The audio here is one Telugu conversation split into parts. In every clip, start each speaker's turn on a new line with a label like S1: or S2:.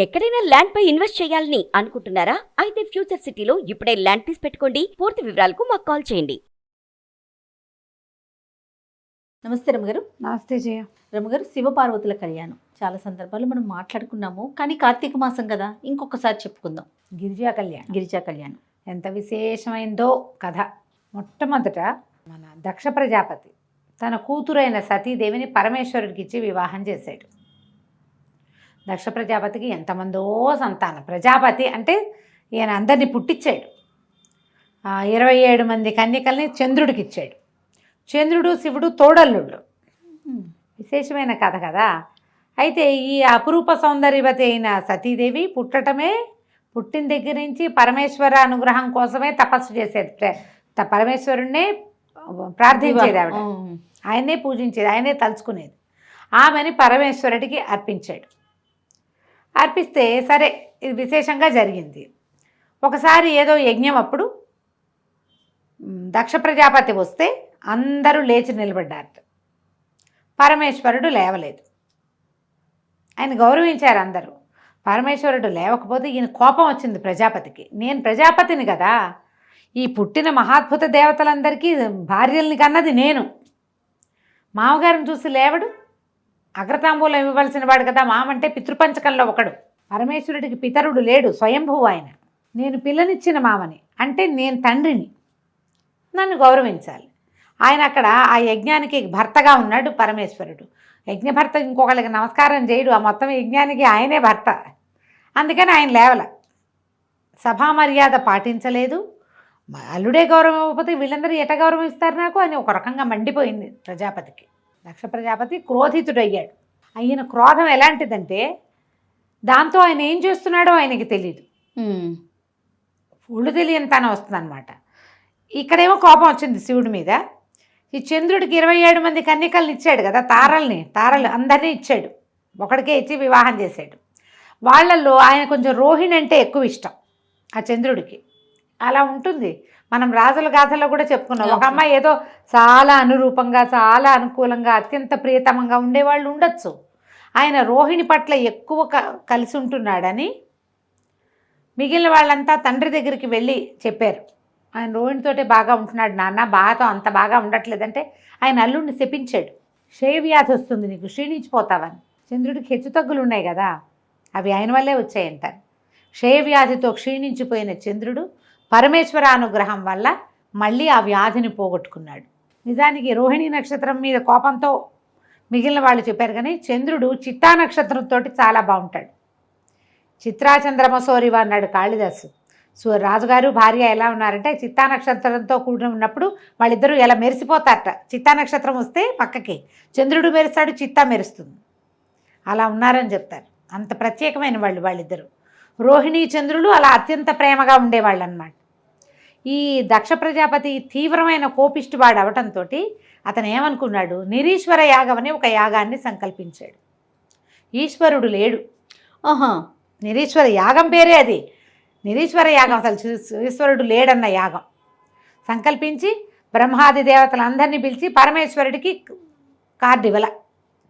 S1: ఎక్కడైనా ల్యాండ్ పై ఇన్వెస్ట్ చేయాలని అనుకుంటున్నారా? అయితే ఫ్యూచర్ సిటీలో ఇప్పుడే ల్యాండ్ పీస్ పెట్టుకోండి. పూర్తి వివరాలకు మాకు కాల్ చేయండి.
S2: నమస్తే రమగారు.
S3: నమస్తే జయ.
S2: రమగారు, శివపార్వతుల కళ్యాణం చాలా సందర్భాలు మనం మాట్లాడుకున్నాము, కానీ కార్తీక మాసం కదా, ఇంకొకసారి చెప్పుకుందాం. గిరిజా కళ్యాణం
S3: ఎంత విశేషమైందో కథ. మొట్టమొదట మన దక్ష ప్రజాపతి తన కూతురైన సతీదేవిని పరమేశ్వరుడికి ఇచ్చి వివాహం చేశాడు. దక్ష ప్రజాపతికి ఎంతమందో సంతానం. ప్రజాపతి అంటే ఈయన అందరినీ పుట్టించాడు. 27 మంది కన్యకల్ని చంద్రుడికి ఇచ్చాడు. చంద్రుడు శివుడు తోడల్లుళ్ళు. విశేషమైన కథ కదా. అయితే ఈ అపురూప సౌందర్యవతి అయిన సతీదేవి పుట్టిన దగ్గర నుంచి పరమేశ్వర అనుగ్రహం కోసమే తపస్సు చేసేది. పరమేశ్వరుణ్ణే ప్రార్థించేది ఆవిడ. ఆయన్నే పూజించేది, ఆయనే తలుచుకునేది. ఆమెని పరమేశ్వరుడికి అర్పించాడు. అర్పిస్తే సరే, ఇది విశేషంగా జరిగింది. ఒకసారి ఏదో యజ్ఞం అప్పుడు దక్ష ప్రజాపతి వస్తే అందరూ లేచి నిలబడ్డారు. పరమేశ్వరుడు లేవలేదు. ఆయన గౌరవించారు అందరూ. పరమేశ్వరుడు లేవకపోతే ఈయన కోపం వచ్చింది ప్రజాపతికి. నేను ప్రజాపతిని కదా, ఈ పుట్టిన మహాద్భుత దేవతలందరికీ భార్యల్ని కన్నది నేను. మామగారిని చూసి లేవడు. అగ్రతాంబూలం ఇవ్వవలసిన వాడు కదా. మామంటే పితృపంచకంలో ఒకడు. పరమేశ్వరుడికి పితరుడు లేడు, స్వయంభువు ఆయన. నేను పిల్లనిచ్చిన మామని, అంటే నేను తండ్రిని, నన్ను గౌరవించాలి. ఆయన అక్కడ ఆ యజ్ఞానికి భర్తగా ఉన్నాడు పరమేశ్వరుడు. యజ్ఞభర్త ఇంకొకళ్ళకి నమస్కారం చేయడు. ఆ మొత్తం యజ్ఞానికి ఆయనే భర్త. అందుకని ఆయన లేవల. సభా మర్యాద పాటించలేదు. అల్లుడే గౌరవం ఇవ్వకపోతే వీళ్ళందరూ ఎట గౌరవం ఇస్తారు నాకు అని ఒక రకంగా మండిపోయింది ప్రజాపతికి. దక్ష ప్రజాపతి క్రోధితుడయ్యాడు. ఆయన క్రోధం ఎలాంటిదంటే, దాంతో ఆయన ఏం చేస్తున్నాడో ఆయనకి తెలియదు. ఒళ్ళు తెలియని తన వస్తుందన్నమాట. ఇక్కడేమో కోపం వచ్చింది శివుడి మీద. ఈ చంద్రుడికి 27 మంది కన్యకల్ని ఇచ్చాడు కదా, తారలు అందరినీ ఇచ్చాడు. ఒకడికే ఇచ్చి వివాహం చేశాడు. వాళ్ళల్లో ఆయన కొంచెం రోహిణి అంటే ఎక్కువ ఇష్టం ఆ చంద్రుడికి. అలా ఉంటుంది. మనం రాజుల గాథలో కూడా చెప్పుకున్నాం. ఒక అమ్మాయి ఏదో చాలా అనురూపంగా, చాలా అనుకూలంగా, అత్యంత ప్రియతమంగా ఉండేవాళ్ళు ఉండొచ్చు. ఆయన రోహిణి పట్ల ఎక్కువ కలిసి ఉంటున్నాడని మిగిలిన వాళ్ళంతా తండ్రి దగ్గరికి వెళ్ళి చెప్పారు. ఆయన రోహిణితోటే బాగా ఉంటున్నాడు నాన్న, బాగా అంత బాగా ఉండట్లేదంటే ఆయన అల్లుడిని శపించాడు. క్షయవ్యాధి వస్తుంది నీకు, క్షీణించిపోతావని. చంద్రుడికి హెచ్చుతగ్గులు ఉన్నాయి కదా, అవి ఆయన వల్లే వచ్చాయంటారు. క్షయవ్యాధితో క్షీణించిపోయిన చంద్రుడు పరమేశ్వర అనుగ్రహం వల్ల మళ్ళీ ఆ వ్యాధిని పోగొట్టుకున్నాడు. నిజానికి రోహిణి నక్షత్రం మీద కోపంతో మిగిలిన వాళ్ళు చెప్పారు, కానీ చంద్రుడు చిత్తా నక్షత్రంతో చాలా బాగుంటాడు. చిత్రాచంద్రమసోరివ అన్నాడు కాళిదాసు. రాజుగారు భార్య ఎలా ఉన్నారంటే, చిత్తా నక్షత్రంతో కూడి ఉన్నప్పుడు వాళ్ళిద్దరూ ఎలా మెరిసిపోతారట. చిత్తా నక్షత్రం వస్తే పక్కకి చంద్రుడు మెరుస్తాడు, చిత్తా మెరుస్తుంది. అలా ఉన్నారని చెప్తారు. అంత ప్రత్యేకమైన వాళ్ళిద్దరూ. రోహిణి చంద్రులు అలా అత్యంత ప్రేమగా ఉండేవాళ్ళు అన్నమాట. ఈ దక్ష ప్రజాపతి తీవ్రమైన కోపిష్టివాడు అవటంతో అతను ఏమనుకున్నాడు, నిరీశ్వర యాగం అని ఒక యాగాన్ని సంకల్పించాడు. ఈశ్వరుడు లేడు. నిరీశ్వర యాగం పేరే అది. నిరీశ్వర యాగం, అసలు ఈశ్వరుడు లేడన్న యాగం సంకల్పించి బ్రహ్మాది దేవతలందరినీ పిలిచి పరమేశ్వరుడికి కార్డు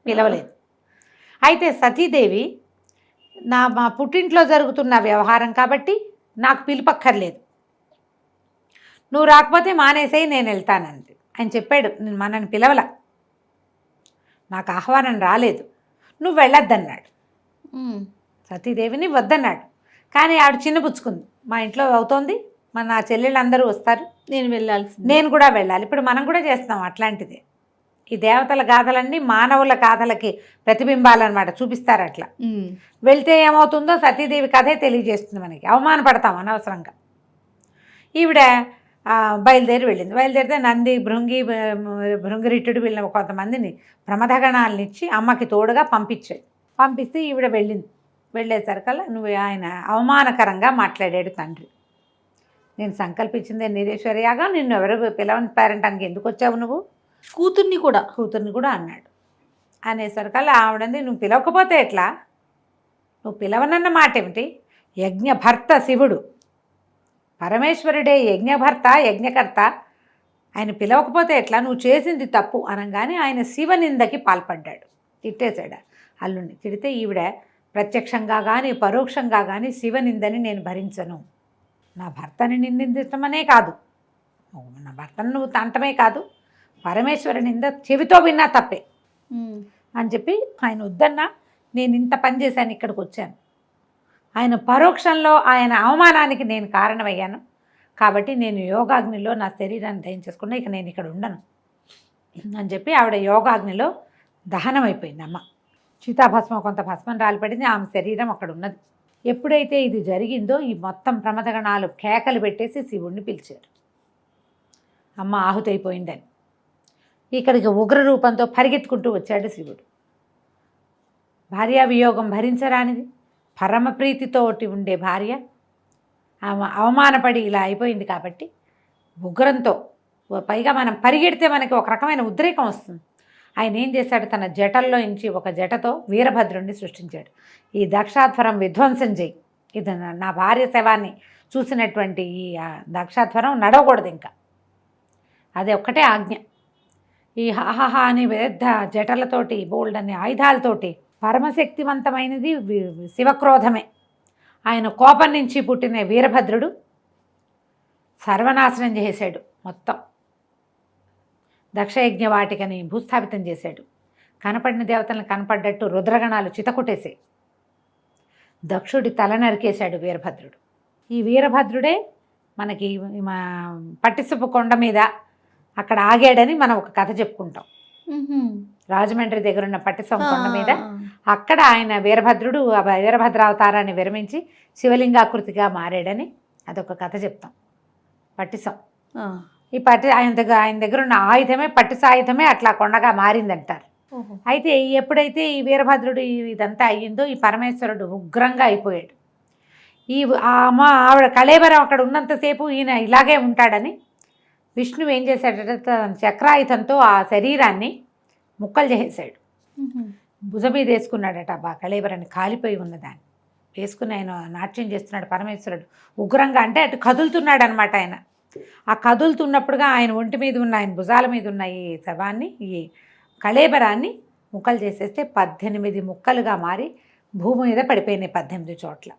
S3: పిలవలేదు. అయితే సతీదేవి, మా పుట్టింట్లో జరుగుతున్న వ్యవహారం కాబట్టి నాకు పిలుపక్కర్లేదు, నువ్వు రాకపోతే మానేసేయి, నేను వెళ్తానంది. ఆయన చెప్పాడు, మనని పిలవల, నాకు ఆహ్వానం రాలేదు, నువ్వు వెళ్ళొద్దన్నాడు. సతీదేవిని వద్దన్నాడు. కానీ ఆవిడ చిన్నపుచ్చుకుంది. మా ఇంట్లో అవుతోంది, నా చెల్లెళ్ళందరూ వస్తారు, నేను కూడా వెళ్ళాలి. ఇప్పుడు మనం కూడా చేస్తాం అట్లాంటిది. ఈ దేవతల గాథలన్నీ మానవుల గాథలకి ప్రతిబింబాలన్నమాట, చూపిస్తారు. అట్లా వెళ్తే ఏమవుతుందో సతీదేవి కథే తెలియజేస్తుంది మనకి. అవమానపడతాం అనవసరంగా. ఈవిడ బయలుదేరి వెళ్ళింది. బయలుదేరితే నంది, భృంగిరిట్టుడు వీళ్ళని కొంతమందిని ప్రమథగణాలను ఇచ్చి అమ్మకి తోడుగా పంపిస్తే ఈవిడ వెళ్ళింది. వెళ్ళేసరికల్లా ఆయన అవమానకరంగా మాట్లాడాడు తండ్రి. నేను సంకల్పించిందే నిరీశ్వర యాగం, నిన్ను ఎవరు పిలవని పేరంటానికి ఎందుకు వచ్చావు, నువ్వు కూతుర్ని కూడా అన్నాడు. అనేసరికల్లా ఆవిడంది, నువ్వు పిలవకపోతే ఎట్లా, నువ్వు పిలవనన్న మాట ఏమిటి, యజ్ఞభర్త శివుడు, పరమేశ్వరుడే యజ్ఞభర్త, యజ్ఞకర్త, ఆయన పిలవకపోతే ఎట్లా, నువ్వు చేసింది తప్పు అనగానే ఆయన శివనిందకి పాల్పడ్డాడు. తిట్టేశాడు అల్లుడిని. తిడితే ఈవిడ ప్రత్యక్షంగా కానీ పరోక్షంగా కానీ శివనిందని నేను భరించను. నా భర్తని నిందించటమనే కాదు, నా భర్తను నువ్వు తంటమే కాదు, పరమేశ్వర నింద చెవితో విన్నా తప్పే అని చెప్పి ఆయన వద్దన్నా నేను ఇంత పని చేశాను, ఇక్కడికి వచ్చాను. ఆయన పరోక్షంలో ఆయన అవమానానికి నేను కారణమయ్యాను కాబట్టి నేను యోగాగ్నిలో నా శరీరాన్ని దహించేసుకున్నా, ఇక నేను ఇక్కడ ఉండను అని చెప్పి ఆవిడ యోగాగ్నిలో దహనం అయిపోయింది. అమ్మ చితాభస్మం కొంత భస్మం రాలిపడింది, ఆమె శరీరం అక్కడ ఉన్నది. ఎప్పుడైతే ఇది జరిగిందో ఈ మొత్తం ప్రమదగణాలు కేకలు పెట్టేసి శివుణ్ణి పిలిచారు, అమ్మ ఆహుతి అయిపోయిందని. ఇక్కడికి ఉగ్ర రూపంతో పరిగెత్తుకుంటూ వచ్చాడు శివుడు. భార్యా వియోగం భరించరానిది, పరమ ప్రీతితోటి ఉండే భార్య ఆమె అవమానపడి ఇలా అయిపోయింది కాబట్టి ఉగ్రంతో, పైగా మనం పరిగెడితే మనకి ఒక రకమైన ఉద్రేకం వస్తుంది. ఆయన ఏం చేశాడు, తన జటల్లో నుంచి ఒక జటతో వీరభద్రుడిని సృష్టించాడు. ఈ దక్షాధ్వరం విధ్వంసం చేయి, ఇది నా భార్య శవాన్ని చూసినటువంటి ఈ దక్షాధ్వరం నడవకూడదు ఇంకా, అది ఒక్కటే ఆజ్ఞ. ఈ హాహా అని పెద్ద జటలతోటి బోల్డ్ అనే ఆయుధాలతోటి పరమశక్తివంతమైనది శివక్రోధమే. ఆయన కోపం నుంచి పుట్టిన వీరభద్రుడు సర్వనాశనం చేశాడు మొత్తం. దక్షయజ్ఞ వాటికని భూస్థాపితం చేశాడు. కనపడిన దేవతలను కనపడ్డట్టు రుద్రగణాలు చితకొట్టేసాయి. దక్షుడి తల నరికేశాడు వీరభద్రుడు. ఈ వీరభద్రుడే మనకి పట్టిసపు కొండ మీద అక్కడ ఆగాడని మనం ఒక కథ చెప్పుకుంటాం. రాజమండ్రి దగ్గర ఉన్న పట్టిసపు కొండ మీద అక్కడ ఆయన వీరభద్రుడు వీరభద్రావతారాన్ని విరమించి శివలింగాకృతిగా మారాడని అదొక కథ చెప్తాం. పట్టిసం ఈ ఆయన దగ్గర ఉన్న ఆయుధమే పట్టిసాయుధమే అట్లా కొండగా మారిందంటారు. అయితే ఎప్పుడైతే ఈ వీరభద్రుడు ఇదంతా అయ్యిందో ఈ పరమేశ్వరుడు ఉగ్రంగా అయిపోయాడు. ఆవిడ కళేబరం అక్కడ ఉన్నంతసేపు ఈయన ఇలాగే ఉంటాడని విష్ణువు ఏం చేశాడంటే తన చక్రాయుధంతో ఆ శరీరాన్ని ముక్కలు చేసేసాడు. భుజ మీద వేసుకున్నాడట కళేబరాన్ని, కాలిపోయి ఉన్నదాన్ని వేసుకుని ఆయన నాట్యం చేస్తున్నాడు పరమేశ్వరుడు ఉగ్రంగా. అంటే అటు కదులుతున్నాడు అనమాట ఆయన. ఆ కదులుతున్నప్పుడుగా ఆయన ఒంటి మీద ఉన్న, ఆయన భుజాల మీద ఉన్న ఈ శవాన్ని, ఈ కళేబరాన్ని ముక్కలు చేసేస్తే 18 ముక్కలుగా మారి భూమి మీద పడిపోయినాయి 18 చోట్ల.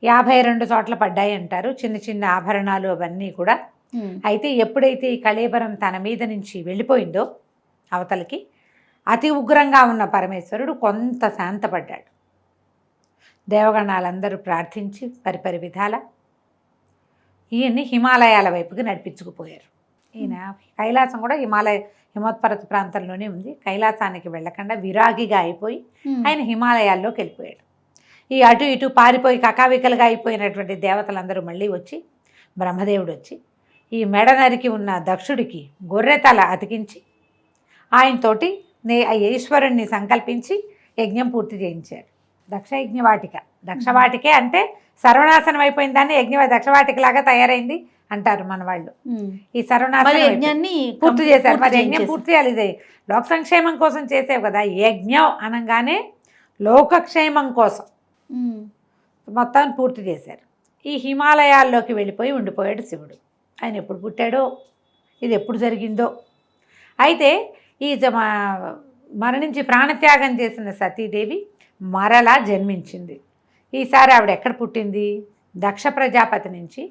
S3: 52 చోట్ల పడ్డాయి అంటారు, చిన్న చిన్న ఆభరణాలు అవన్నీ కూడా. అయితే ఎప్పుడైతే ఈ కళేబరం తన మీద నుంచి వెళ్ళిపోయిందో అవతలకి, అతి ఉగ్రంగా ఉన్న పరమేశ్వరుడు కొంత శాంతపడ్డాడు. దేవగణాలందరూ ప్రార్థించి పరిపరి విధాల ఈయన్ని హిమాలయాల వైపుకి నడిపించుకుపోయారు. ఈయన కైలాసం కూడా హిమోత్పర్వత ప్రాంతంలోనే ఉంది. కైలాసానికి వెళ్ళకుండా విరాగిగా అయిపోయి ఆయన హిమాలయాల్లోకి వెళ్ళిపోయాడు. ఈ అటు ఇటు పారిపోయి కకావికలుగా అయిపోయినటువంటి దేవతలందరూ మళ్ళీ వచ్చి, బ్రహ్మదేవుడు వచ్చి ఈ మెడ నరికి ఉన్న దక్షుడికి గొర్రెతల అతికించి ఆయనతోటి ఈశ్వరుణ్ణి సంకల్పించి యజ్ఞం పూర్తి చేయించారు. దక్షయజ్ఞవాటిక, దక్షవాటికే అంటే సర్వనాశనం అయిపోయిన దాన్ని దక్షవాటికలాగా తయారైంది అంటారు మన వాళ్ళు. ఈ సర్వనాశనాన్ని పూర్తి చేశారు. మరి యజ్ఞం పూర్తి చేయాలి, ఇది లోక సంక్షేమం కోసం చేసేవి కదా. యజ్ఞం అనగానే లోకక్షేమం కోసం మొత్తాన్ని పూర్తి చేశారు. ఈ హిమాలయాల్లోకి వెళ్ళిపోయి ఉండిపోయాడు శివుడు. ఆయన ఎప్పుడు పుట్టాడో, ఇది ఎప్పుడు జరిగిందో. అయితే ఈ మరణించి ప్రాణత్యాగం చేసిన సతీదేవి మరలా జన్మించింది. ఈసారి ఆవిడ ఎక్కడ పుట్టింది? దక్ష ప్రజాపతి నుంచి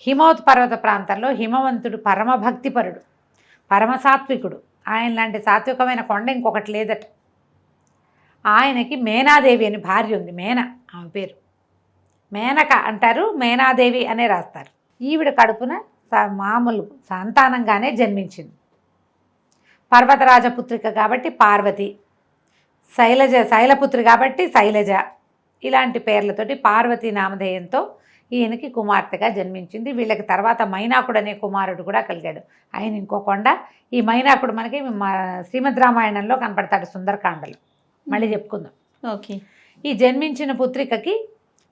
S3: హిమోత్పర్వత ప్రాంతంలో హిమవంతుడు పరమభక్తిపరుడు, పరమసాత్వికుడు. ఆయన లాంటి సాత్వికమైన కొండ ఇంకొకటి లేదట. ఆయనకి మేనాదేవి అని భార్య ఉంది. ఆమె పేరు మేనక అంటారు, మేనాదేవి అనే రాస్తారు. ఈవిడ కడుపున మామూలు సంతానంగానే జన్మించింది. పర్వతరాజపుత్రిక కాబట్టి పార్వతి, శైలపుత్రి కాబట్టి శైలజ, ఇలాంటి పేర్లతోటి పార్వతీ నామధేయంతో ఈయనకి కుమార్తెగా జన్మించింది. వీళ్ళకి తర్వాత మైనాకుడు అనే కుమారుడు కూడా కలిగాడు. ఆయన ఇంకో కొండ. ఈ మైనాకుడు మనకి శ్రీమద్ రామాయణంలో కనపడతాడు, సుందరకాండలో. మళ్ళీ చెప్పుకుందాం.
S2: ఓకే.
S3: ఈ జన్మించిన పుత్రికకి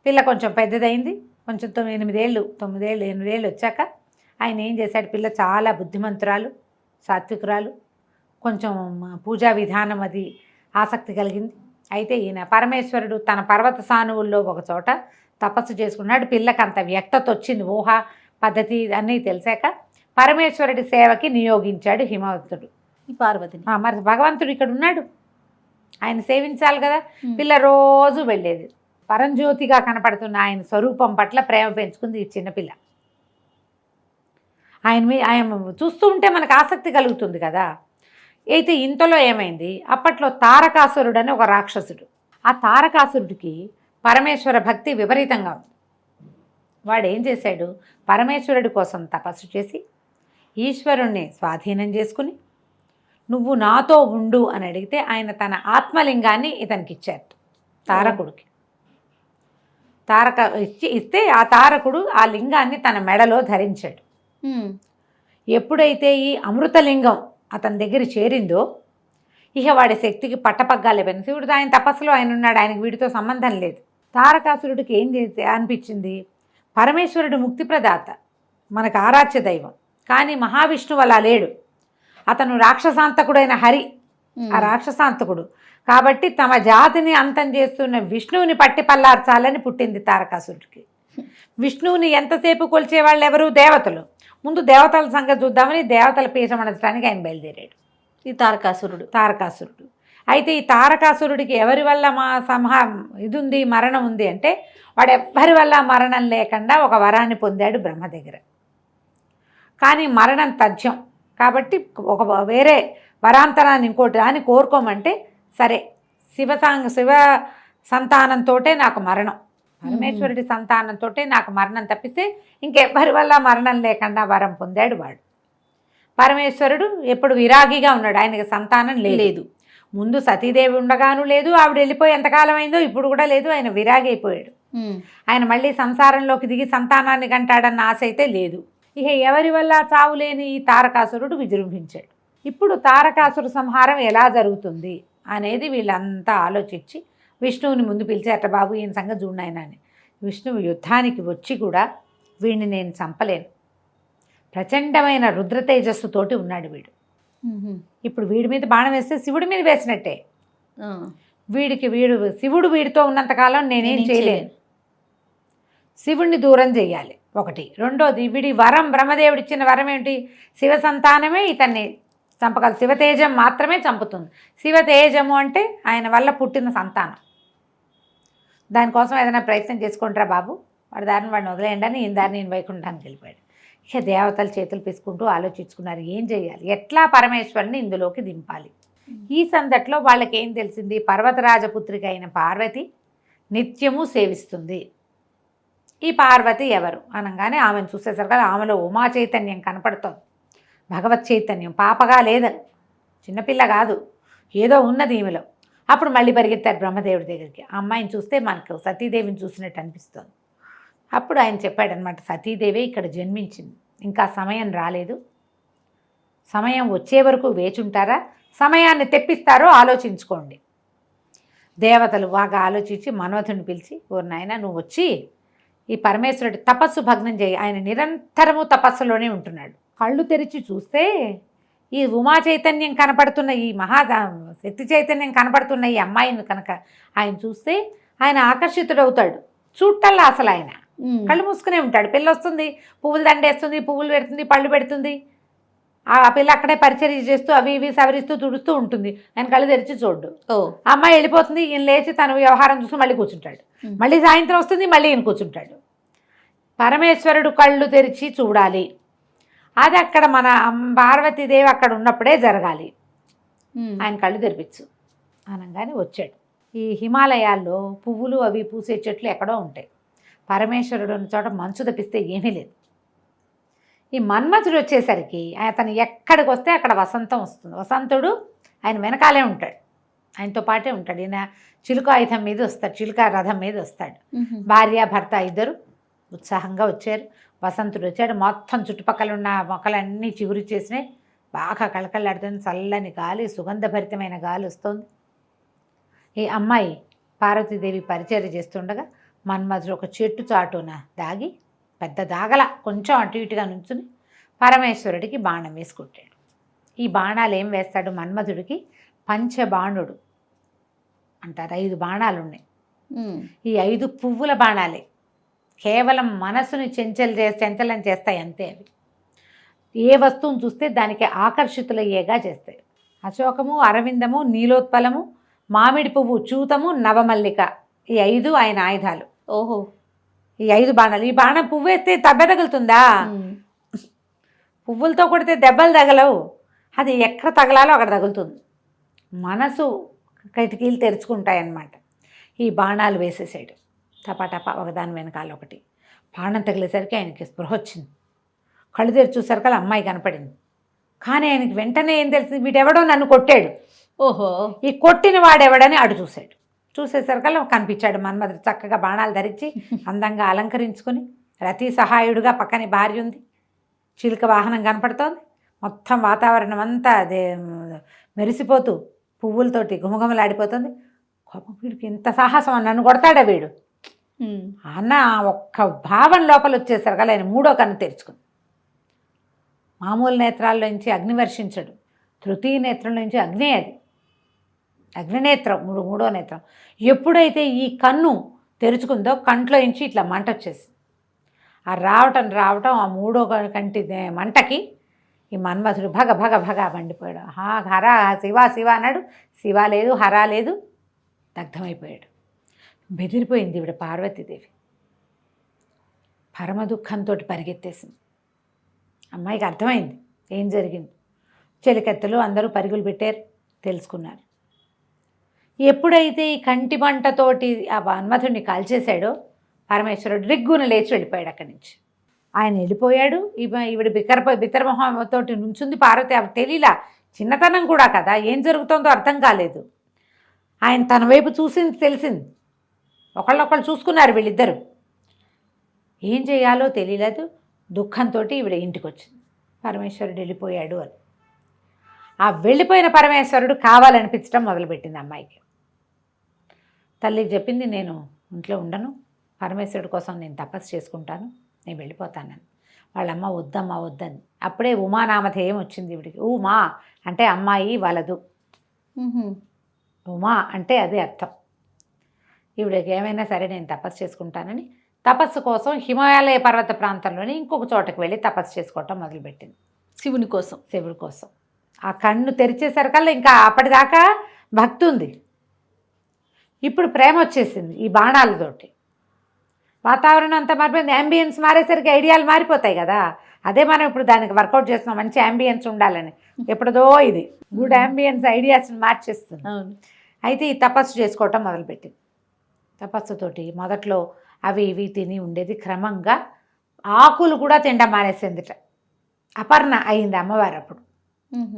S3: పిల్ల కొంచెం పెద్దదైంది. కొంచెం 9 ఏళ్ళు వచ్చాక ఆయన ఏం చేశాడు, పిల్ల చాలా బుద్ధిమంతురాలు, సాత్వికురాలు, కొంచెం పూజా విధానం అది ఆసక్తి కలిగింది. అయితే ఈయన పరమేశ్వరుడు తన పర్వత సానువుల్లో ఒక చోట తపస్సు చేసుకున్నాడు. పిల్లకి అంత వ్యక్తత వచ్చింది, ఊహ పద్ధతి అన్నీ తెలిసాక పరమేశ్వరుడి సేవకి నియోగించాడు హిమవంతుడు ఈ పార్వతిని. మరి భగవంతుడు ఇక్కడ ఉన్నాడు, ఆయన సేవించాలి కదా. పిల్ల రోజు వెళ్ళేది. పరంజ్యోతిగా కనపడుతున్న ఆయన స్వరూపం పట్ల ప్రేమ పెంచుకుంది ఈ చిన్నపిల్ల. ఆయన చూస్తూ ఉంటే మనకు ఆసక్తి కలుగుతుంది కదా. అయితే ఇంతలో ఏమైంది, అప్పట్లో తారకాసురుడు అని ఒక రాక్షసుడు. ఆ తారకాసురుడికి పరమేశ్వర భక్తి విపరీతంగా ఉంది. వాడు ఏం చేశాడు, పరమేశ్వరుడి కోసం తపస్సు చేసి ఈశ్వరుణ్ణి స్వాధీనం చేసుకుని నువ్వు నాతో ఉండు అని అడిగితే ఆయన తన ఆత్మలింగాన్ని ఇతనికి ఇచ్చారు, తారకుడికి. ఇస్తే ఆ తారకుడు ఆ లింగాన్ని తన మెడలో ధరించాడు. ఎప్పుడైతే ఈ అమృతలింగం అతని దగ్గర చేరిందో ఇక వాడి శక్తికి పట్టపగ్గాలే పోయింది. శివుడు ఆయన తపస్సులో ఆయన ఉన్నాడు, ఆయనకి వీడితో సంబంధం లేదు. తారకాసురుడికి ఏం చేస్తే అనిపించింది, పరమేశ్వరుడు ముక్తి ప్రదాత, మనకు ఆరాధ్య దైవం. కానీ మహావిష్ణువు అలా లేడు. అతను రాక్షసాంతకుడైన హరి, ఆ రాక్షసాంతకుడు కాబట్టి తమ జాతిని అంతం చేస్తున్న విష్ణువుని పట్టి పల్లార్చాలని పుట్టింది తారకాసురుడికి. విష్ణువుని ఎంతసేపు కొలిచే వాళ్ళు ఎవరు, దేవతలు. ముందు దేవతల సంగతి చూద్దామని దేవతల పీఠమనడానికి ఆయన బయలుదేరాడు
S2: ఈ తారకాసురుడు. అయితే ఈ తారకాసురుడికి ఎవరి వల్ల ఇది ఉంది, మరణం ఉంది అంటే వాడు ఎవ్వరి వల్ల మరణం లేకుండా ఒక వరాన్ని పొందాడు బ్రహ్మ దగ్గర. కానీ మరణం తథ్యం కాబట్టి ఒక వేరే వరాంతరాన్ని ఇంకోటి అని కోరుకోమంటే సరే శివ సంతానంతో నాకు మరణం, పరమేశ్వరుడి సంతానంతో నాకు మరణం తప్పిస్తే ఇంకెవ్వరి వల్ల మరణం లేకుండా వరం పొందాడు వాడు. పరమేశ్వరుడు ఎప్పుడు విరాగిగా ఉన్నాడు, ఆయనకి సంతానం లేదు. ముందు సతీదేవి ఉండగాను లేదు, ఆవిడ వెళ్ళిపోయి ఎంతకాలం అయిందో ఇప్పుడు కూడా లేదు, ఆయన విరాగి అయిపోయాడు. ఆయన మళ్ళీ సంసారంలోకి దిగి సంతానాన్ని కంటాడన్న ఆశ అయితే లేదు. ఇక ఎవరి వల్ల చావు లేని ఈ తారకాసురుడు విజృంభించాడు. ఇప్పుడు తారకాసుర సంహారం ఎలా జరుగుతుంది అనేది వీళ్ళంతా ఆలోచించి విష్ణువుని ముందు పిలిచారట, బాబు ఈయన సంగతి చూడనాయన అని. విష్ణువు యుద్ధానికి వచ్చి కూడా వీడిని నేను చంపలేను, ప్రచండమైన రుద్ర తేజస్సుతోటి ఉన్నాడు వీడు. ఇప్పుడు వీడి మీద బాణం వేస్తే శివుడి మీద వేసినట్టే. శివుడు వీడితో ఉన్నంతకాలం నేనేం చేయలేను, శివుణ్ణి దూరం చెయ్యాలి ఒకటి. రెండోది వీడి వరం, బ్రహ్మదేవుడు ఇచ్చిన వరం ఏంటి, శివ సంతానమే ఇతన్ని చంపగలదు, శివతేజం మాత్రమే చంపుతుంది. శివతేజము అంటే ఆయన వల్ల పుట్టిన సంతానం. దానికోసం ఏదైనా ప్రయత్నం చేసుకుంటారా బాబు, వాడి దారిని వాడిని వదిలేయండి అని ఈయన దారిని నేను వైకుంఠానికి వెళ్ళిపోయాడు. ఇక దేవతలు చేతులు పీసుకుంటూ ఆలోచించుకున్నారు ఏం చేయాలి, ఎట్లా పరమేశ్వరుని ఇందులోకి దింపాలి. ఈ సందట్లో వాళ్ళకి ఏం తెలిసింది, పర్వతరాజపుత్రిక అయిన పార్వతి నిత్యము సేవిస్తుంది. ఈ పార్వతి ఎవరు అనగానే ఆమెను చూసేసరికి ఆమెలో ఉమా చైతన్యం కనపడుతోంది, భగవత్ చైతన్యం. పాపగా లేదని, చిన్నపిల్ల కాదు, ఏదో ఉన్నది ఈమెలో. అప్పుడు మళ్ళీ పరిగెత్తారు బ్రహ్మదేవుడి దగ్గరికి. ఆ అమ్మాయిని చూస్తే మనకు సతీదేవిని చూసినట్టు అనిపిస్తుంది. అప్పుడు ఆయన చెప్పాడనమాట, సతీదేవి ఇక్కడ జన్మించింది, ఇంకా సమయం రాలేదు, సమయం వచ్చే వరకు వేచుంటారా, సమయాన్ని తెప్పిస్తారో ఆలోచించుకోండి. దేవతలు బాగా ఆలోచించి మన్మథుని పిలిచి, ఓ నాయనా నువ్వు వచ్చి ఈ పరమేశ్వరుడి తపస్సు భగ్నం చేయి, ఆయన నిరంతరము తపస్సులోనే ఉంటున్నాడు. కళ్ళు తెరిచి చూస్తే ఈ ఉమా చైతన్యం కనపడుతున్న, ఈ శక్తి చైతన్యం కనపడుతున్న ఈ అమ్మాయిని కనుక ఆయన చూస్తే ఆయన ఆకర్షితుడవుతాడు. చూడటల్లా అసలు ఆయన కళ్ళు మూసుకునే ఉంటాడు. పిల్ల వస్తుంది, పువ్వులు దండేస్తుంది, పువ్వులు పెడుతుంది, పళ్ళు పెడుతుంది, ఆ పిల్ల అక్కడే పరిచర్య చేస్తూ అవి ఇవి సవరిస్తూ తుడుస్తూ ఉంటుంది. ఆయన కళ్ళు తెరిచి చూడ్డు. అమ్మాయి వెళ్ళిపోతుంది, ఈయన లేచి తన వ్యవహారం చూసి మళ్ళీ కూర్చుంటాడు. మళ్ళీ సాయంత్రం వస్తుంది, మళ్ళీ ఈయన కూర్చుంటాడు. పరమేశ్వరుడు కళ్ళు తెరిచి చూడాలి, అది అక్కడ మన పార్వతీదేవి అక్కడ ఉన్నప్పుడే జరగాలి. ఆయన కళ్ళు తెరిపించు అనగానే వచ్చాడు. ఈ హిమాలయాల్లో పువ్వులు అవి పూసే చెట్లు ఎక్కడో ఉంటాయి. పరమేశ్వరుడు ఉన్న చోట మంచు తప్పిస్తే ఏమీ లేదు. ఈ మన్మథుడు వచ్చేసరికి అతను ఎక్కడికి వస్తే అక్కడ వసంతం వస్తుంది. వసంతుడు ఆయన వెనకాలే ఉంటాడు, ఆయనతో పాటే ఉంటాడు. ఈయన చిలుక ఆయుధం మీద వస్తాడు, చిలుక రథం మీద వస్తాడు. భార్య భర్త ఇద్దరు ఉత్సాహంగా వచ్చారు. వసంతుడు వచ్చాడు, మొత్తం చుట్టుపక్కల ఉన్న మొక్కలన్నీ చిగురు చేసినాయి, బాగా కళకళలాడుతుంది, చల్లని గాలి, సుగంధభరితమైన గాలి వస్తుంది. ఈ అమ్మాయి పార్వతీదేవి పరిచర్య చేస్తుండగా మన్మథుడు ఒక చెట్టు చాటున దాగి, పెద్ద దాగల కొంచెం అటు ఇటుగా నుంచుని పరమేశ్వరుడికి బాణం వేసుకుంటాడు. ఈ బాణాలు ఏం వేస్తాడు మన్మథుడికి, పంచబాణుడు అంటారు. 5 బాణాలు ఉన్నాయి. ఈ 5 పువ్వుల బాణాలే, కేవలం మనసుని చంచలం చేస్తాయి అంతే. అవి ఏ వస్తువును చూస్తే దానికి ఆకర్షితులయ్యేగా చేస్తాయి. అశోకము, అరవిందము, నీలోత్పలము, మామిడి పువ్వు, చూతము, నవమల్లిక, ఈ 5 ఆయన ఆయుధాలు.
S3: ఓహో.
S2: ఈ 5 బాణాలు. ఈ బాణం పువ్వు వేస్తే దెబ్బ తగులుతుందా? పువ్వులతో కొడితే దెబ్బలు తగలవు. అది ఎక్కడ తగలాలో అక్కడ తగులుతుంది. మనసు కిటికీలు తెరుచుకుంటాయన్నమాట. ఈ బాణాలు వేసేసాడు టపాటపా, ఒకదాని వెనకాల ఒకటి. బాణం తగిలేసరికి ఆయనకి స్పృహ వచ్చింది. కళ్ళు తెరిచి చూసరికి అమ్మాయి కనపడింది. కానీ ఆయనకి వెంటనే ఏం తెలిసింది, వీడెవడో నన్ను కొట్టాడు.
S3: ఓహో.
S2: ఈ కొట్టిన వాడెవడని అటు చూశాడు. చూసేసరికల్లా కనిపించాడు మన్మధుడు చక్కగా బాణాలు ధరించి అందంగా అలంకరించుకొని, రతి సహాయుడుగా పక్కనే భార్య ఉంది, చిలుక వాహనం కనపడుతోంది. మొత్తం వాతావరణం అంతా అదే మెరిసిపోతూ పువ్వులతోటి గుమగుమలాడిపోతుంది. కోపం, వీడికి ఇంత సాహసం, నన్ను కొడతాడా వీడు అన్న ఒక్క భావం లోపల వచ్చేసరికల్లా ఆయన 3వ కన్ను తెరుచుకుంది. మామూలు నేత్రాల్లోంచి అగ్ని వర్షించడు, తృతీయ నేత్రంలోంచి అగ్ని, అది అగ్నినేత్రం, 3వ నేత్రం. ఎప్పుడైతే ఈ కన్ను తెరుచుకుందో కంట్లో నుంచి ఇట్లా మంట వచ్చేసింది. ఆ రావటం ఆ 3వ కంటి మంటకి ఈ మన్మధుడు భగ భగ భగ మండిపోయాడు. హర శివ శివ అన్నాడు. శివ లేదు, హర లేదు, దగ్ధమైపోయాడు. బెదిరిపోయింది ఈవిడ పార్వతీదేవి. పరమ దుఃఖంతో పరిగెత్తేసింది. అమ్మాయికి అర్థమైంది ఏం జరిగింది. చెలికత్తెలు అందరూ పరుగులు పెట్టారు, తెలుసుకున్నారు. ఎప్పుడైతే ఈ కంటి మంటతోటి ఆ మన్మథుడిని కాల్చేశాడో పరమేశ్వరుడు రిగ్గున లేచి వెళ్ళిపోయాడు అక్కడి నుంచి. ఆయన వెళ్ళిపోయాడు. ఈవిడ బిత్తరమొహంతోటి నుంచుంది పార్వతి. అవి తెలియలా, చిన్నతనం కూడా కదా, ఏం జరుగుతుందో అర్థం కాలేదు. ఆయన తన వైపు చూసింది, తెలిసింది. ఒకళ్ళొకళ్ళు చూసుకున్నారు వీళ్ళిద్దరూ. ఏం చేయాలో తెలియలేదు. దుఃఖంతో ఈవిడ ఇంటికి వచ్చింది. పరమేశ్వరుడు వెళ్ళిపోయాడు అని. ఆ వెళ్ళిపోయిన పరమేశ్వరుడు కావాలనిపించడం మొదలుపెట్టింది అమ్మాయికి. తల్లికి చెప్పింది, నేను ఇంట్లో ఉండను, పరమేశ్వరుడి కోసం నేను తపస్సు చేసుకుంటాను, నేను వెళ్ళిపోతానని. వాళ్ళమ్మ వద్దమ్మా వద్దని. అప్పుడే ఉమానామధేయం వచ్చింది ఈవిడికి. ఉమా అంటే అమ్మాయి వలదు, ఉమా అంటే అదే అర్థం. ఈవిడకి ఏమైనా సరే నేను తపస్సు చేసుకుంటానని తపస్సు కోసం హిమాలయ పర్వత ప్రాంతంలోని ఇంకొక చోటకి వెళ్ళి తపస్సు చేసుకోవటం మొదలుపెట్టింది.
S3: శివుని కోసం.
S2: శివుడి కోసం. ఆ కన్ను తెరిచేసరికల్లా ఇంకా అప్పటిదాకా భక్తి ఉంది, ఇప్పుడు ప్రేమ వచ్చేసింది. ఈ బాణాలతోటి వాతావరణం అంతా మారిపోయింది. యాంబియన్స్ మారేసరికి ఐడియాలు మారిపోతాయి కదా. అదే మనం ఇప్పుడు దానికి వర్కౌట్ చేస్తున్నాం, మంచి యాంబియన్స్ ఉండాలని. ఎప్పుడుదో ఇది గుడ్ యాంబియన్స్ ఐడియాస్ని మార్చేస్తుంది. అయితే ఈ తపస్సు చేసుకోవటం మొదలుపెట్టింది. తపస్సుతోటి మొదట్లో అవి ఇవి తిని ఉండేది, క్రమంగా ఆకులు కూడా తినడం మానేసిందిట. అపర్ణ అయింది అమ్మవారు అప్పుడు.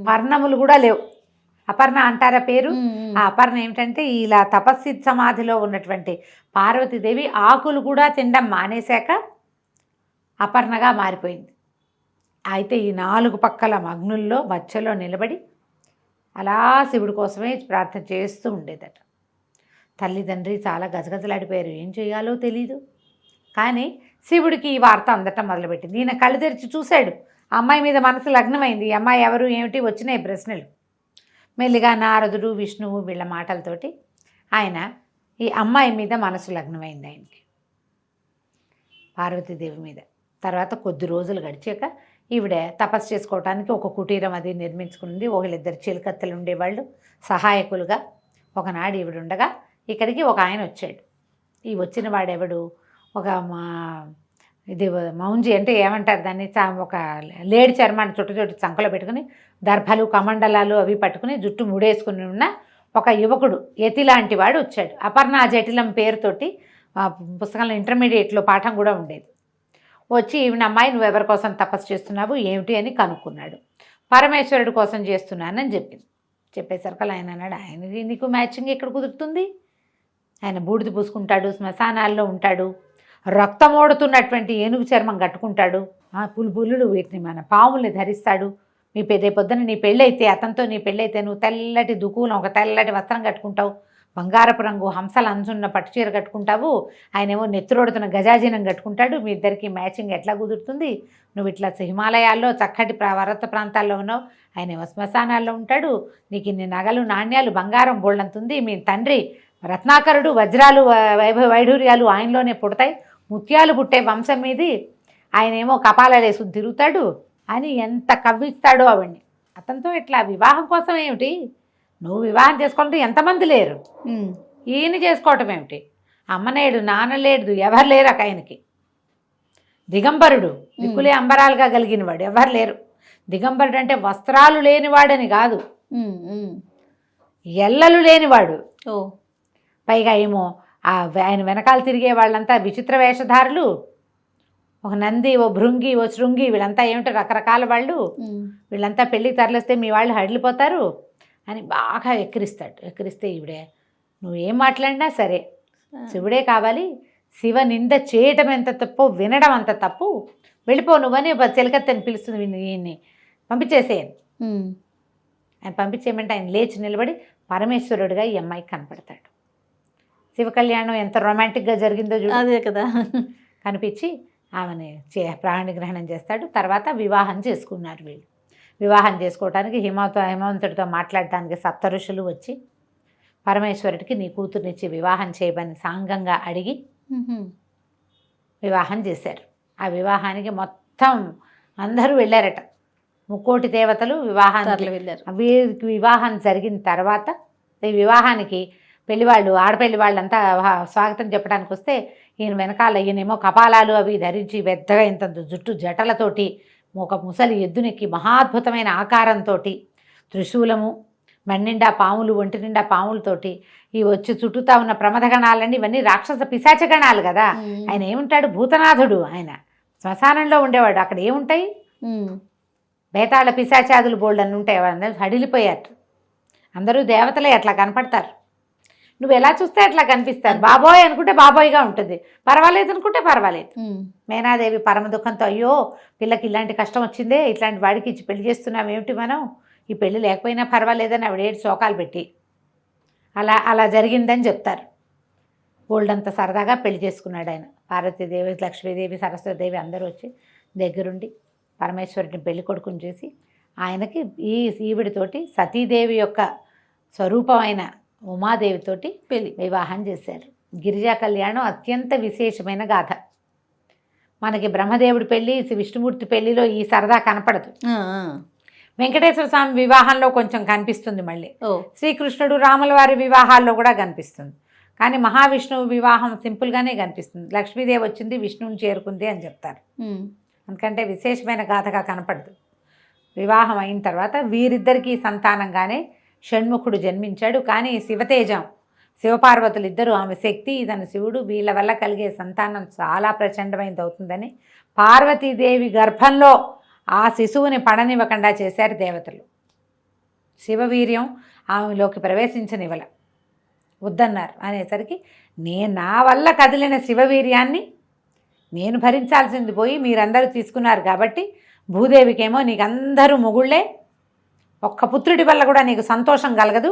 S2: పర్ణములు కూడా లేవు. అపర్ణ అంటారా పేరు? ఆ అపర్ణ ఏమిటంటే ఇలా తపస్సి సమాధిలో ఉన్నటువంటి పార్వతీదేవి ఆకులు కూడా తినడం మానేశాక అపర్ణగా మారిపోయింది. అయితే ఈ 4 పక్కల అగ్నుల్లో మధ్యలో నిలబడి అలా శివుడి కోసమే ప్రార్థన చేస్తూ ఉండేదట. తల్లిదండ్రి చాలా గజగజలాడిపోయారు, ఏం చేయాలో తెలీదు. కానీ శివుడికి ఈ వార్త అందటం మొదలుపెట్టింది. ఈయన కళ్ళు తెరిచి చూశాడు, ఆ అమ్మాయి మీద మనసు లగ్నమైంది. ఈ అమ్మాయి ఎవరు ఏమిటి వచ్చినాయి ప్రశ్నలు. మెల్లిగా నారదుడు, విష్ణువు వీళ్ళ మాటలతోటి ఆయన ఈ అమ్మాయి మీద మనసు లగ్నమైంది ఆయనకి, పార్వతీదేవి మీద. తర్వాత కొద్ది రోజులు గడిచాక ఈవిడ తపస్సు చేసుకోవటానికి ఒక కుటీరం అది నిర్మించుకుంది. ఒకళ్ళిద్దరు చిలుకత్తెలు ఉండేవాళ్ళు సహాయకులుగా. ఒకనాడు ఈవిడ ఉండగా ఇక్కడికి ఒక ఆయన వచ్చాడు. ఈ వచ్చిన వాడెవడు, ఒక ఇది మౌంజి అంటే ఏమంటారు దాన్ని, ఒక లేడి చర్మాన్ని చుట్టు చంకలో పెట్టుకుని దర్భలు కమండలాలు అవి పట్టుకుని జుట్టు ముడేసుకుని ఉన్న ఒక యువకుడు, యతి లాంటి వాడు వచ్చాడు. అపర్ణ జటిలం పేరుతోటి పుస్తకంలో ఇంటర్మీడియట్లో పాఠం కూడా ఉండేది. వచ్చి ఈవిడ అమ్మాయి నువ్వు ఎవరి కోసం తపస్సు చేస్తున్నావు ఏమిటి అని కనుక్కున్నాడు. పరమేశ్వరుడి కోసం చేస్తున్నానని చెప్పింది. చెప్పేసరికి ఆయన అన్నాడు, ఆయనది నీకు మ్యాచింగ్ ఎక్కడ కుదురుతుంది? ఆయన బూడిద పూసుకుంటాడు, శ్మశానాల్లో ఉంటాడు, రక్తమోడుతున్నటువంటి ఏనుగు చర్మం కట్టుకుంటాడు, పులులు వీటిని మన పాముల్ని ధరిస్తాడు. మీ పొద్దున నీ పెళ్ళైతే, అతనితో నీ పెళ్ళైతే నువ్వు తెల్లటి దుకులం ఒక తెల్లటి వస్త్రం కట్టుకుంటావు, బంగారపు రంగు హంసల అంచున్న పట్టుచీర కట్టుకుంటావు, ఆయనేమో నెత్తురోడుతున్న గజాజీనం కట్టుకుంటాడు. మీ ఇద్దరికి మ్యాచింగ్ ఎట్లా కుదురుతుంది? నువ్వు ఇట్లా హిమాలయాల్లో చక్కటి పర్వత ప్రాంతాల్లో ఉన్నావు, ఆయనేమో శ్మశానాల్లో ఉంటాడు, నీకు ఇన్ని నగలు నాణ్యాలు బంగారం బోళ్ళంతుంది, మీ తండ్రి రత్నాకరుడు, వజ్రాలు వైఢూర్యాలు ఆయనలోనే పుడతాయి, ముత్యాలు పుట్టే వంశం మీది, ఆయనేమో కపాలాలు వేసుకుని తిరుగుతాడు అని ఎంత కవ్విస్తాడో ఆవిడ్ని. అతనితో ఇట్లా వివాహం కోసం ఏమిటి,
S3: నువ్వు వివాహం చేసుకోవాలంటే ఎంతమంది లేరు, ఈయన చేసుకోవటం ఏమిటి? అమ్మనేడు నాన్నలేడు ఎవరు లేరు అక్క ఆయనకి. దిగంబరుడు, దిక్కులే అంబరాలుగా కలిగినవాడు, ఎవరు లేరు. దిగంబరుడు అంటే వస్త్రాలు లేనివాడని కాదు, ఎల్లలు లేనివాడు. పైగా ఏమో ఆయన వెనకాల తిరిగే వాళ్ళంతా విచిత్ర వేషధారులు, ఒక నంది, ఓ భృంగి, ఓ శృంగి, వీళ్ళంతా ఏమిటో రకరకాల వాళ్ళు, వీళ్ళంతా పెళ్ళికి తరలిస్తే మీ వాళ్ళు హడిలిపోతారు అని బాగా ఎక్కిరిస్తాడు. ఎక్కిరిస్తే ఈవిడే నువ్వేం మాట్లాడినా సరే శివుడే కావాలి, శివ నింద చేయటం ఎంత తప్పు, వినడం అంత తప్పు, వెళ్ళిపో నువ్వని చెలికత్తని పిలుస్తుంది ఈయన్ని, పంపించేసేయను. ఆయన పంపించేయమంటే ఆయన లేచి నిలబడి పరమేశ్వరుడిగా ఈ అమ్మాయికి కనపడతాడు. శివ కళ్యాణం ఎంత రొమాంటిక్గా జరిగిందో చూడు.
S4: అదే కదా.
S3: కనిపించి ఆమెని ప్రాణి గ్రహణం చేస్తాడు. తర్వాత వివాహం చేసుకున్నారు వీళ్ళు. వివాహం చేసుకోవడానికి హిమవంతుడితో మాట్లాడటానికి సప్త ఋషులు వచ్చి పరమేశ్వరుడికి నీ కూతుర్నిచ్చి వివాహం చేయమని సాంగంగా అడిగి వివాహం చేశారు. ఆ వివాహానికి మొత్తం అందరూ వెళ్ళారట, 3,000,000 దేవతలు వివాహానికి వెళ్ళారు. వీరికి వివాహం జరిగిన తర్వాత ఈ వివాహానికి పెళ్లివాళ్ళు, ఆడపెళ్లి వాళ్ళంతా స్వాగతం చెప్పడానికి వస్తే ఈయన వెనకాల ఈయనేమో కపాలాలు అవి ధరించి పెద్దగా ఇంత జుట్టు జటలతోటి ఒక ముసలి ఎద్దునెక్కి మహాద్భుతమైన ఆకారంతో త్రిశూలము, మన్నిండా పాములు, ఒంటి నిండా పాములతోటి ఈ వచ్చి చుట్టూతా ఉన్న ప్రమథగణాలన్నీ ఇవన్నీ రాక్షస పిశాచగణాలు కదా. ఆయన ఏముంటాడు? భూతనాథుడు. ఆయన శ్మశానంలో ఉండేవాడు. అక్కడ ఏముంటాయి? బేతాళ పిశాచాదులు బోల్డ్ అని ఉంటాయి. అందరూ హడిలిపోయారు. అందరూ దేవతలే అట్లా కనపడతారు. నువ్వు ఎలా చూస్తే అట్లా కనిపిస్తారు. బాబోయ్ అనుకుంటే బాబోయ్గా ఉంటుంది, పర్వాలేదు అనుకుంటే పర్వాలేదు. మేనాదేవి పరమ దుఃఖంతో, అయ్యో పిల్లకి ఇలాంటి కష్టం వచ్చిందే, ఇట్లాంటి వాడికి ఇచ్చి పెళ్లి చేస్తున్నాం ఏమిటి మనం, ఈ పెళ్ళి లేకపోయినా పర్వాలేదని ఆవిడ 7 శోకాలు పెట్టి అలా జరిగిందని చెప్తారు. గోల్డంత సరదాగా పెళ్లి చేసుకున్నాడు ఆయన. పార్వతీదేవి, లక్ష్మీదేవి, సరస్వతీదేవి అందరూ వచ్చి దగ్గరుండి పరమేశ్వరుడిని పెళ్లి కొడుకుని చేసి ఆయనకి ఈవిడితోటి సతీదేవి యొక్క స్వరూపమైన ఉమాదేవితోటి వివాహం చేశారు. గిరిజా కళ్యాణం అత్యంత విశేషమైన గాథ. మనకి బ్రహ్మదేవుడి పెళ్ళి, విష్ణుమూర్తి పెళ్లిలో ఈ సరదా కనపడదు. వెంకటేశ్వర స్వామి వివాహంలో కొంచెం కనిపిస్తుంది, మళ్ళీ శ్రీకృష్ణుడు రాముల వారి వివాహాల్లో కూడా కనిపిస్తుంది. కానీ మహావిష్ణువు వివాహం సింపుల్గానే కనిపిస్తుంది. లక్ష్మీదేవి వచ్చింది, విష్ణువుని చేరుకుంది అని చెప్తారు. ఎందుకంటే విశేషమైన గాథగా కనపడదు. వివాహం అయిన తర్వాత వీరిద్దరికీ సంతానంగానే షణ్ముఖుడు జన్మించాడు. కానీ శివతేజం, శివపార్వతులు ఇద్దరు, ఆమె శక్తి, ఇతను శివుడు, వీళ్ళ వల్ల కలిగే సంతానం చాలా ప్రచండమైనది అవుతుందని పార్వతీదేవి గర్భంలో ఆ శిశువుని పడనివ్వకుండా చేశారు దేవతలు. శివవీర్యం ఆమెలోకి ప్రవేశించనివ్వల, వద్దన్నారు. అనేసరికి నా వల్ల కదిలిన శివవీర్యాన్ని నేను భరించాల్సింది పోయి మీరందరూ తీసుకున్నారు కాబట్టి భూదేవికేమో నీకు అందరూ మొగుళ్ళే, ఒక్క పుత్రుడి వల్ల కూడా నీకు సంతోషం కలగదు,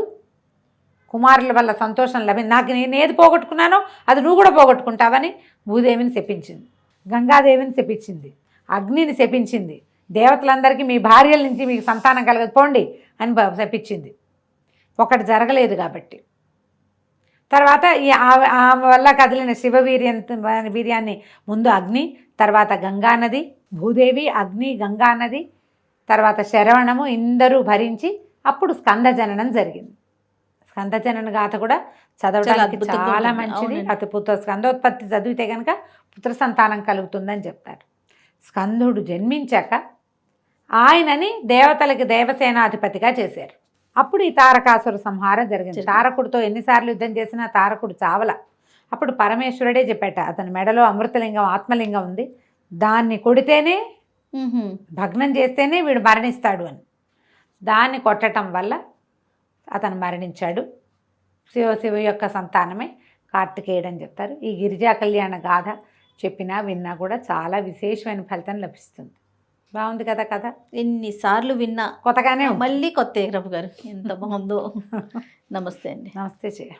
S3: కుమారుల వల్ల సంతోషం నాకు నేను ఏది పోగొట్టుకున్నానో అది నువ్వు కూడా పోగొట్టుకుంటావని భూదేవిని శపించింది. గంగాదేవిని శపించింది, అగ్నిని శపించింది, దేవతలందరికీ మీ భార్యల నుంచి మీకు సంతానం కలగదు పోండి అని శపించింది. ఒకటి జరగలేదు కాబట్టి తర్వాత ఆమె వల్ల కదిలిన వీర్యాన్ని ముందు అగ్ని, తర్వాత గంగానది, భూదేవి, అగ్ని, గంగానది, తర్వాత శరవణము ఇందరూ భరించి అప్పుడు స్కందజననం జరిగింది. స్కందజనన గాథ కూడా చదవడానికి చాలా మంచిది. అతి స్కందోత్పత్తి చదివితే కనుక పుత్ర సంతానం కలుగుతుందని చెప్తారు. స్కందుడు జన్మించాక ఆయనని దేవతలకి దేవసేనాధిపతిగా చేశారు. అప్పుడు ఈ తారకాసుర సంహారం జరిగింది. తారకుడితో ఎన్నిసార్లు యుద్ధం చేసినా తారకుడు చావల. అప్పుడు పరమేశ్వరుడే చెప్పాట, అతని మెడలో అమృతలింగం, ఆత్మలింగం ఉంది, దాన్ని కొడితేనే, భగ్నం చేస్తేనే వీడు మరణిస్తాడు అని. దాన్ని కొట్టడం వల్ల అతను మరణించాడు. శివ యొక్క సంతానమే కార్తికేయుడు అని చెప్తారు. ఈ గిరిజా కళ్యాణ గాథ చెప్పినా విన్నా కూడా చాలా విశేషమైన ఫలితం లభిస్తుంది. బాగుంది కదా కథ.
S4: ఎన్నిసార్లు విన్నా
S3: కొత్తగానే
S4: మళ్ళీ కొత్త ప్రభు గారు ఎంత బాగుందో. నమస్తే అండి.
S3: నమస్తే చెయ్య.